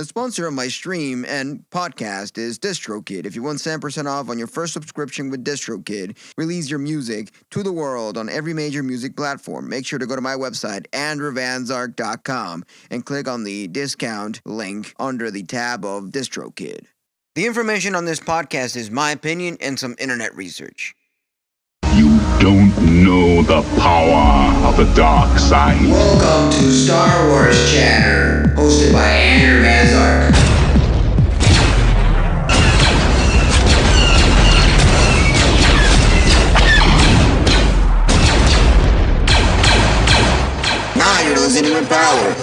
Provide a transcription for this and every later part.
The sponsor of my stream and podcast is DistroKid. If you want 10% off on your first subscription with DistroKid, release your music to the world on every major music platform. Make sure to go to my website, andrewvanzark.com, and click on the discount link under the tab of DistroKid. The information on this podcast is my opinion and some internet research. You don't know the power of the dark side. Welcome to Star Wars Chatter, hosted by Andrew Vanzark. Now you're listening with power.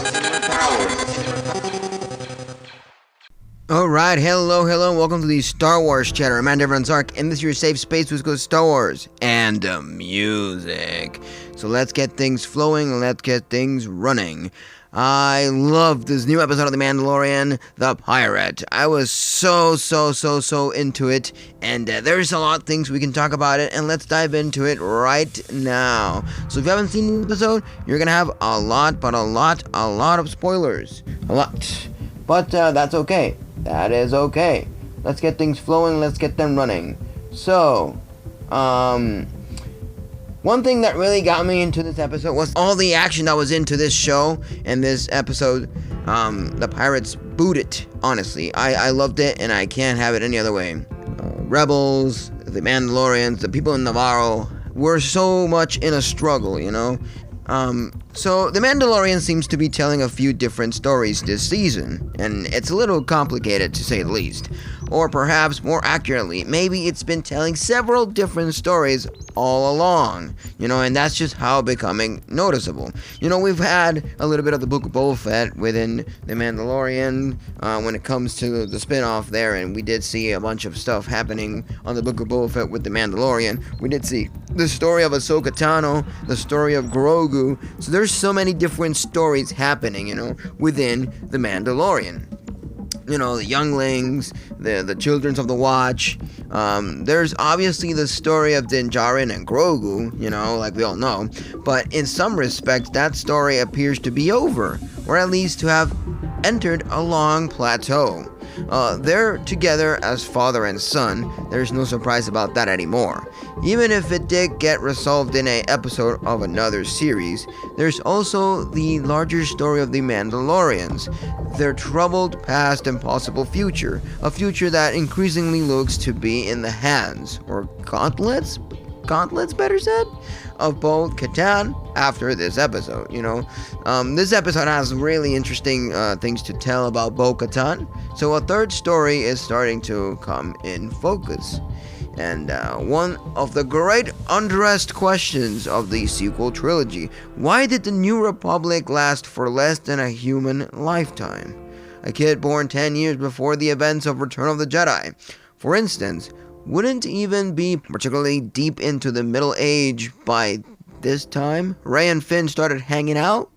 Alright, hello, welcome to the Star Wars Chatter. I'm Andrew Vanzark, and this is your safe space which goes Star Wars and music. So let's get things flowing, let's get things running. I love this new episode of The Mandalorian, The Pirate. I was so into it, and there's a lot of things we can talk about it, and let's dive into it right now. So if you haven't seen the episode, you're gonna have a lot of spoilers. A lot. But that's okay. That is okay. Let's get things flowing, let's get them running. So, one thing that really got me into this episode was all the action that was into this show and this episode. The Pirates booted, honestly. I loved it, and I can't have it any other way. Rebels, the Mandalorians, the people in Navarro were so much in a struggle, you know? So The Mandalorian seems to be telling a few different stories this season, and it's a little complicated to say the least. Or perhaps more accurately, maybe it's been telling several different stories all along, you know, and that's just how becoming noticeable. You know, we've had a little bit of the Book of Boba Fett within The Mandalorian when it comes to the spin-off there, and we did see a bunch of stuff happening on the Book of Boba Fett with The Mandalorian. We did see the story of Ahsoka Tano, the story of Grogu, so there's so many different stories happening, you know, within The Mandalorian. You know, the younglings, the children of the Watch. There's obviously the story of Din Djarin and Grogu, you know, like we all know. But in some respects, that story appears to be over, or at least to have entered a long plateau. They're together as father and son. There's no surprise about that anymore. Even if it did get resolved in an episode of another series, there's also the larger story of the Mandalorians, their troubled past and possible future, a future that increasingly looks to be in the hands, or gauntlets better said, of both Katan after this episode, you know. This episode has really interesting things to tell about Bo-Katan, so a third story is starting to come in focus. And one of the great unaddressed questions of the sequel trilogy: why did the New Republic last for less than a human lifetime? A kid born 10 years before the events of Return of the Jedi, for instance, wouldn't even be particularly deep into the middle age by this time Rey and Finn started hanging out?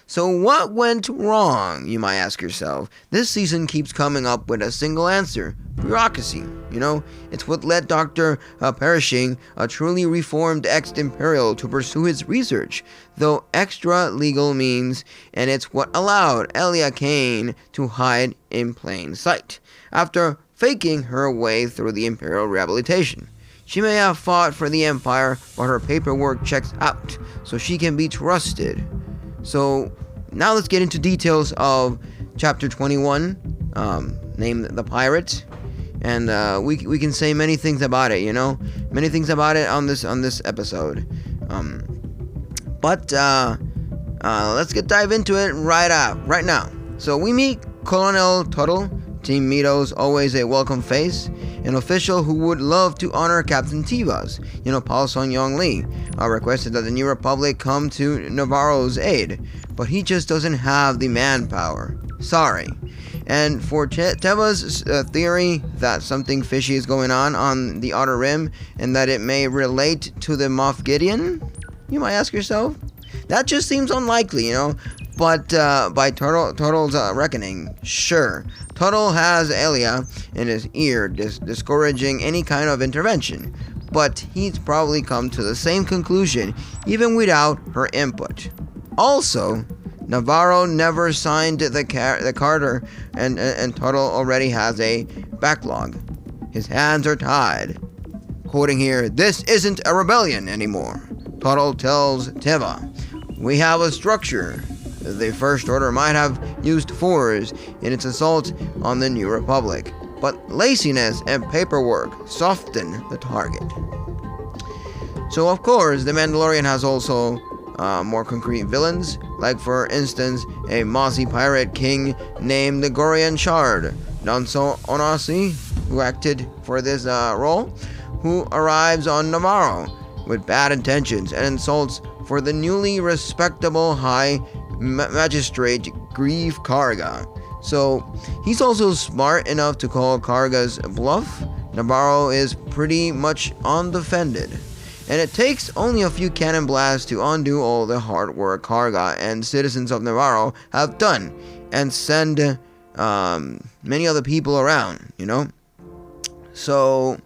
So what went wrong, you might ask yourself? This season keeps coming up with a single answer: bureaucracy. You know, it's what led Dr. Pershing, a truly reformed ex-Imperial, to pursue his research, though extra legal means, and it's what allowed Elia Kane to hide in plain sight, after faking her way through the Imperial rehabilitation. She may have fought for the Empire, but her paperwork checks out, so she can be trusted. So, now let's get into details of Chapter 21, named The Pirate, and we can say many things about it, you know? Many things about it on this episode. But let's dive into it right now. So we meet Colonel Tuttle, Team Mito's always a welcome face, an official who would love to honor Captain Tivas, you know, Paul Sun-Young Lee, requested that the New Republic come to Navarro's aid, but he just doesn't have the manpower. Sorry. And for Teva's theory that something fishy is going on the Outer Rim, and that it may relate to the Moff Gideon, you might ask yourself. That just seems unlikely, you know. But by Tuttle's reckoning, sure, Tuttle has Elia in his ear, discouraging any kind of intervention. But he's probably come to the same conclusion, even without her input. Also, Navarro never signed the Carter, and Tuttle already has a backlog. His hands are tied. Quoting here, "This isn't a rebellion anymore." Tuttle tells Teva, "We have a structure. The First Order might have used force in its assault on the New Republic, but laziness and paperwork soften the target." So of course, the Mandalorian has also more concrete villains, like for instance, a mossy pirate king named the Gorian Shard, Nonso Onasi, who acted for this role, who arrives on Navarro with bad intentions and insults for the newly respectable high magistrate Grief Karga. So he's also smart enough to call Karga's bluff. Navarro is pretty much undefended, and it takes only a few cannon blasts to undo all the hard work Karga and citizens of Navarro have done and send many other people around, So,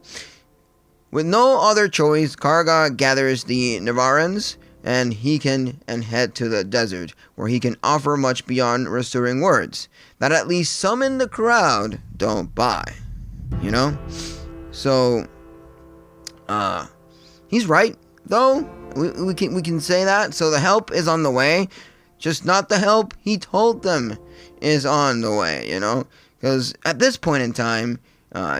with no other choice, Karga gathers the Navarrans and head to the desert, where he can offer much beyond reassuring words that at least some in the crowd don't buy, So, he's right, though. We can say that. So the help is on the way, just not the help he told them is on the way, Because at this point in time,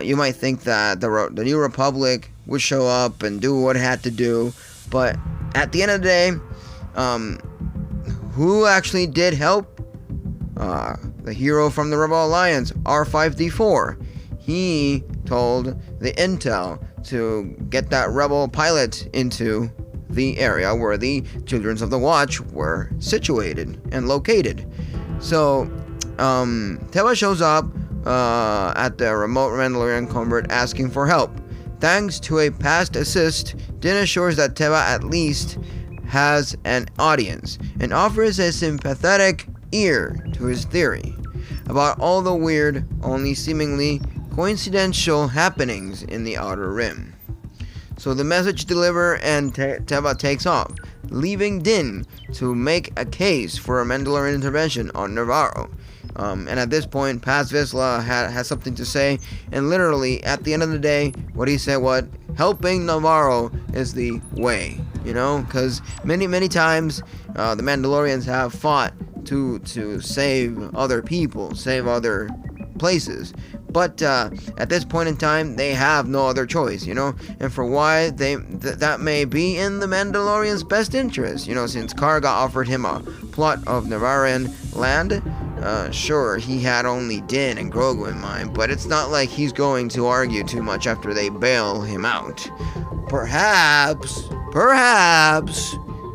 you might think that the New Republic would show up and do what it had to do, but at the end of the day, who actually did help? The hero from the Rebel Alliance, R5D4. He told the intel to get that rebel pilot into the area where the Children of the Watch were situated and located. So, Teva shows up at the remote Mandalorian covert asking for help. Thanks to a past assist, Din assures that Teva at least has an audience and offers a sympathetic ear to his theory about all the weird, only seemingly coincidental happenings in the Outer Rim. So the message delivered and Teva takes off, leaving Din to make a case for a Mandalorian intervention on Navarro. And at this point, Paz Vizsla has something to say, and literally, at the end of the day, what he said was, helping Navarro is the way, because many times, the Mandalorians have fought to save other people, save other places, but at this point in time, they have no other choice, and for why that may be in the Mandalorian's best interest, since Karga offered him a plot of Navarran land. Sure, he had only Din and Grogu in mind, but it's not like he's going to argue too much after they bail him out. Perhaps,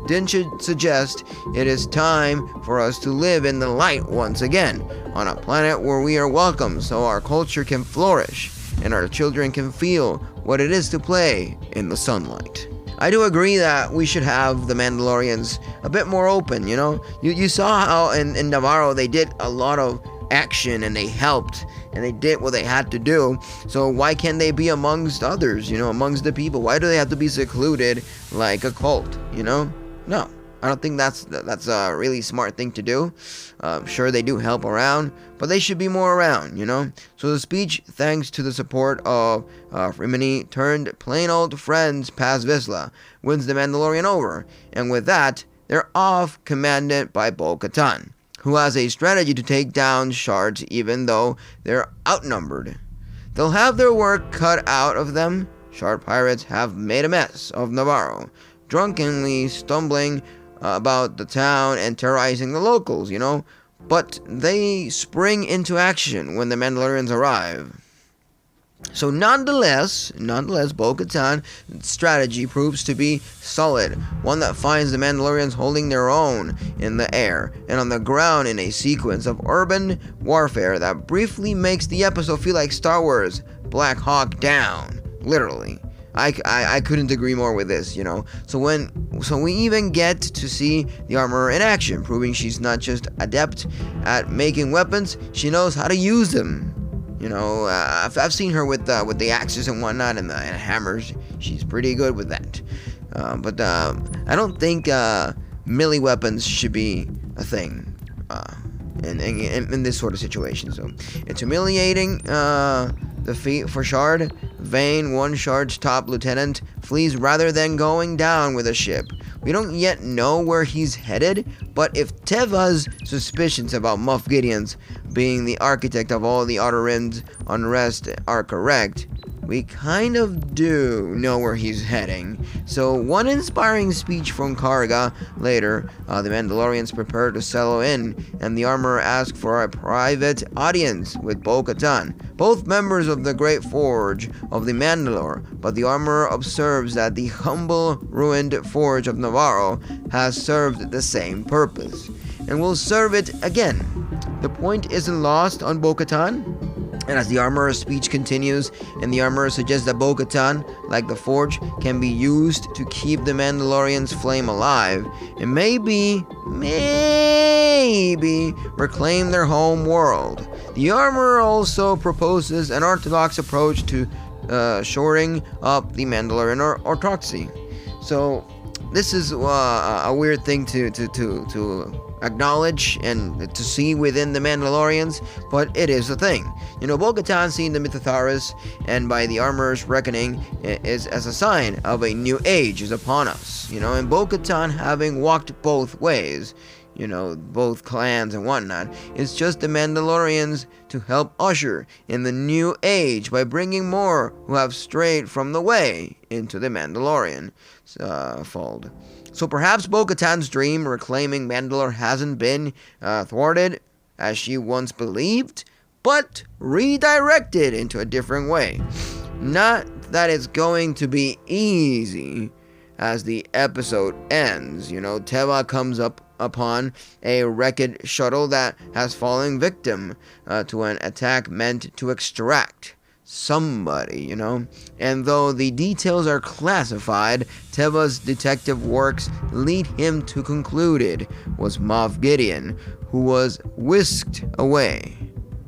Din should suggest it is time for us to live in the light once again, on a planet where we are welcome so our culture can flourish, and our children can feel what it is to play in the sunlight. I do agree that we should have the Mandalorians a bit more open, You saw how in Navarro they did a lot of action and they helped and they did what they had to do. So why can't they be amongst others, amongst the people? Why do they have to be secluded like a cult, No. I don't think that's a really smart thing to do. Sure, they do help around, but they should be more around, So the speech, thanks to the support of Rimini turned plain old friends Paz Vizsla, wins the Mandalorian over, and with that, they're off commanded by Bo-Katan, who has a strategy to take down shards even though they're outnumbered. They'll have their work cut out of them. Shard pirates have made a mess of Navarro, drunkenly stumbling about the town and terrorizing the locals, but they spring into action when the Mandalorians arrive. So nonetheless, Bo-Katan's strategy proves to be solid, one that finds the Mandalorians holding their own in the air and on the ground in a sequence of urban warfare that briefly makes the episode feel like Star Wars Black Hawk Down, literally. I couldn't agree more with this, So we even get to see the armorer in action, proving she's not just adept at making weapons, she knows how to use them. I've seen her with the axes and whatnot and the hammers. She's pretty good with that. But I don't think melee weapons should be a thing. in this sort of situation. So it's humiliating defeat for Shard. Vayne, one Shard's top lieutenant, flees rather than going down with a ship. We don't yet know where he's headed, but if Teva's suspicions about Moff Gideon's being the architect of all the Outer Rim's unrest are correct, we kind of do know where he's heading. So one inspiring speech from Karga. Later, the Mandalorians prepare to settle in, and the armorer asks for a private audience with Bo-Katan, both members of the Great Forge of the Mandalore, but the armorer observes that the humble, ruined Forge of Navarro has served the same purpose, and will serve it again. The point isn't lost on Bo-Katan. And as the armorer's speech continues, and the armorer suggests that Bo-Katan, like the Forge, can be used to keep the Mandalorian's flame alive, and maybe reclaim their home world. The armorer also proposes an orthodox approach to shoring up the Mandalorian orthodoxy. So this is a weird thing to acknowledge and to see within the Mandalorians, but it is a thing. Bo-Katan, seen the Mythosaurus, and by the armorer's reckoning, is as a sign of a new age is upon us. And Bo-Katan, having walked both ways, both clans and whatnot, it's just the Mandalorians to help usher in the new age by bringing more who have strayed from the way into the Mandalorian fold. So perhaps Bo-Katan's dream reclaiming Mandalore hasn't been thwarted as she once believed, but redirected into a different way. Not that it's going to be easy. As the episode ends, Teva comes upon a wrecked shuttle that has fallen victim to an attack meant to extract somebody, And though the details are classified, Teva's detective works lead him to conclude it was Moff Gideon, who was whisked away.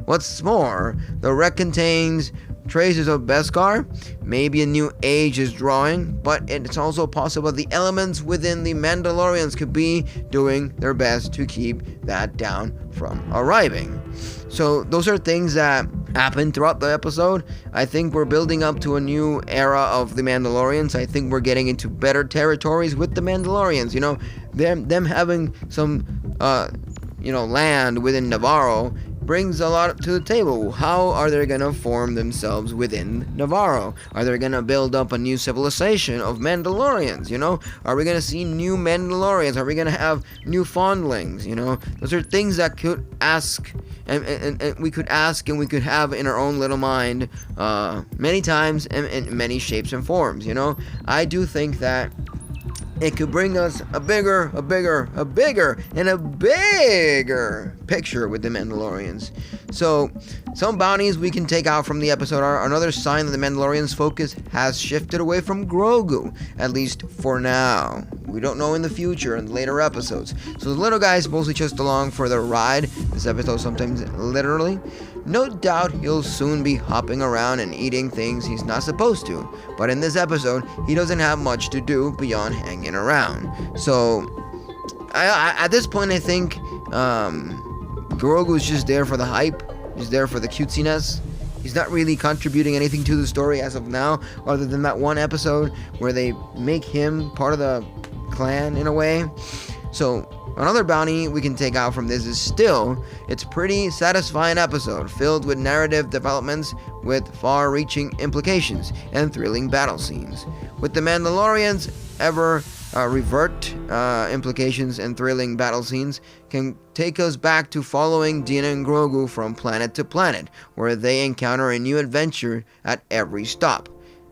What's more, the wreck contains traces of Beskar. Maybe a new age is drawing, but it's also possible the elements within the Mandalorians could be doing their best to keep that down from arriving. So those are things that happen throughout the episode. I think we're building up to a new era of the Mandalorians. I think we're getting into better territories with the Mandalorians. Them having some land within Navarro brings a lot to the table. How are they going to form themselves within Navarro? Are they going to build up a new civilization of Mandalorians? Are we going to see new Mandalorians? Are we going to have new fondlings? Those are things that could ask, and we could ask, and we could have in our own little mind many times and in many shapes and forms. I do think that it could bring us a bigger picture with the Mandalorians. So, some bounties we can take out from the episode are another sign that the Mandalorians' focus has shifted away from Grogu, at least for now. We don't know in the future and later episodes. So the little guy is mostly just along for the ride, this episode sometimes literally. No doubt he'll soon be hopping around and eating things he's not supposed to, but in this episode, he doesn't have much to do beyond hanging around. So, at this point, I think Grogu's just there for the hype. He's there for the cutesiness. He's not really contributing anything to the story as of now, other than that one episode where they make him part of the clan in a way. So, another bounty we can take out from this is still, it's pretty satisfying episode, filled with narrative developments with far-reaching implications and thrilling battle scenes. With the Mandalorians ever revert implications and thrilling battle scenes can take us back to following Din and Grogu from planet to planet, where they encounter a new adventure at every stop.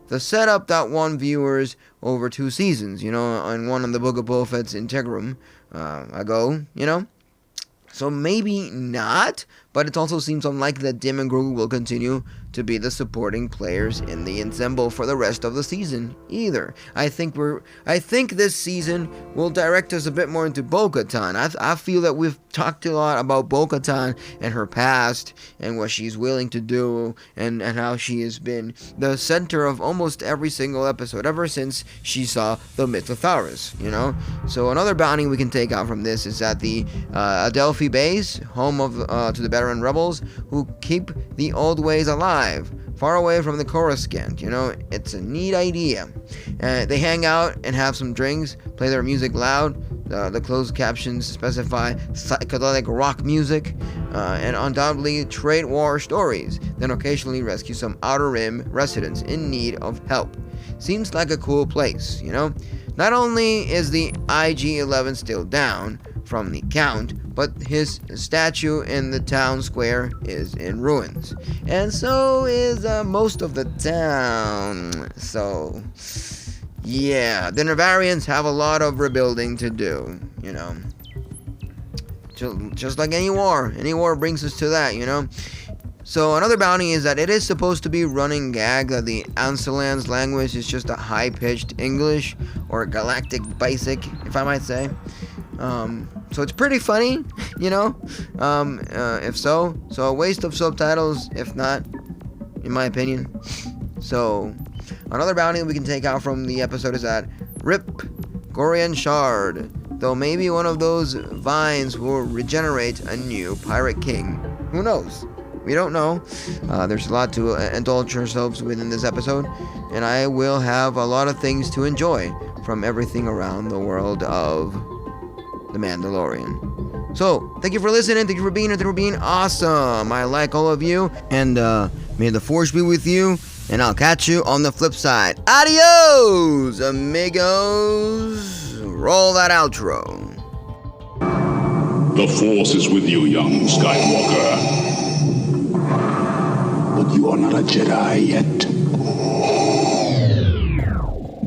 The setup that won viewers over 2 seasons, and one on the Book of Boba Fett's Integrum ago, So maybe not, but it also seems unlikely that Dim and Grogu will continue to be the supporting players in the ensemble for the rest of the season either. I think this season will direct us a bit more into Bo-Katan. I feel that we've talked a lot about Bo-Katan and her past and what she's willing to do and how she has been the center of almost every single episode ever since she saw the Mythosaurus, you know? So another bounty we can take out from this is at the Adelphi base, home of to the veteran rebels who keep the old ways alive, far away from the Coruscant. You know, it's a neat idea. They hang out and have some drinks, play their music loud. The closed captions specify psychedelic rock music, and undoubtedly trade war stories, then occasionally rescue some Outer Rim residents in need of help. Seems like a cool place, you know? Not only is the IG-11 still down from the Count, but his statue in the town square is in ruins. And so is most of the town. So, yeah, the Navarrians have a lot of rebuilding to do, you know. Just like any war brings us to that, you know. So another bounty is that it is supposed to be running gag that the Ancelan's language is just a high-pitched English or galactic basic, if I might say. So it's pretty funny, you know, if so. So a waste of subtitles, if not, in my opinion. So another bounty we can take out from the episode is that Rip Gorian Shard, though maybe one of those vines will regenerate a new pirate king. Who knows? We don't know. There's a lot to indulge ourselves with in this episode, and I will have a lot of things to enjoy from everything around the world of The Mandalorian. So, thank you for listening, thank you for being here, thank you for being awesome. I like all of you, and may the Force be with you, and I'll catch you on the flip side. Adios, amigos. Roll that outro. The Force is with you, young Skywalker. But you are not a Jedi yet.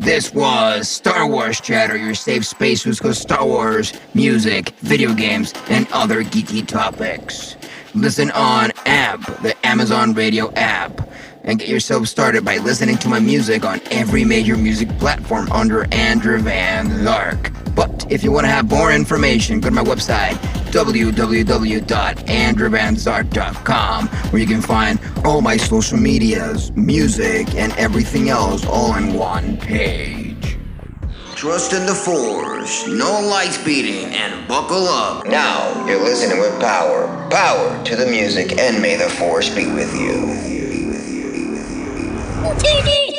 This was Star Wars Chatter, your safe space who's got Star Wars, music, video games, and other geeky topics. Listen on AMP, the Amazon Radio app, and get yourself started by listening to my music on every major music platform under Andrew Van Zark. But if you want to have more information, go to my website, www.andrewvanzark.com, where you can find all my social medias, music, and everything else all in one page. Trust in the Force, no light speeding, and buckle up. Now you're listening with power. Power to the music, and may the Force be with you. TV!